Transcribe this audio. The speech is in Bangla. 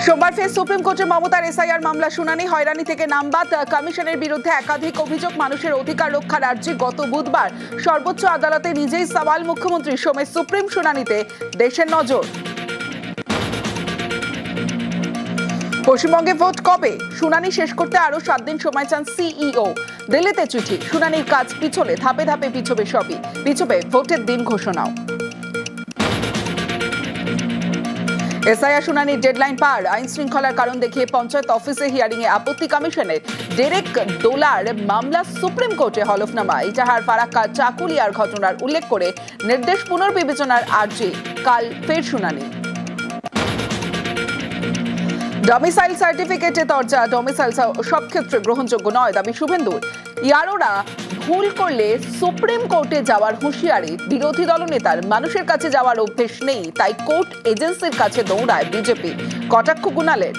সোমবার ফের সুপ্রিম কোর্টে মমতার এসআইআর মামলা শুনানি। হয়রানি থেকে নামবাদ কমিশনের বিরুদ্ধে একাধিক অভিযোগ, মানুষের অধিকার রক্ষার আর্জি। গত বুধবার সর্বোচ্চ আদালতে নিজেই সওয়াল মুখ্যমন্ত্রী। সোমের সুপ্রিম শুনানিতে দেশের নজর। পশ্চিমবঙ্গে ভোট কবে? শুনানি শেষ করতে আরো 7 দিন সময় চান সিইও। দিল্লিতে চিঠি, শুনানির কাজ পিছলে, ধাপে ধাপে পিছবে সবই। পিছবে ভোটের দিন ঘোষণাও। এসআইআর শুনানির ডেডলাইন পার। আইন শৃঙ্খলার কারণ দেখিয়ে পঞ্চায়েত অফিসে হিয়ারিং এ আপত্তি কমিশনের। ডেরেক ডোলার মামলা সুপ্রিম কোর্টে হলফনামা। ইটাহার ফারাক্কা চাকুলিয়ার ঘটনার উল্লেখ করে নির্দেশ পুনর্বিবেচনার আর্জি। কাল ফের শুনানি। ডমিসাইল সার্টিফিকেটে তরজা। ডমিসাইল সব ক্ষেত্রে গ্রহণযোগ্য নয়, দাবি শুভেন্দুর। ইয়ারোরা ভুল করলে সুপ্রিম কোর্টে যাওয়ার হুঁশিয়ারি বিরোধী দলনেতার। মানুষের কাছে যাওয়ার অভ্যেস নেই, তাই কোর্ট এজেন্সির কাছে দৌড়ায় বিজেপি, কটাক্ষ কুণালের।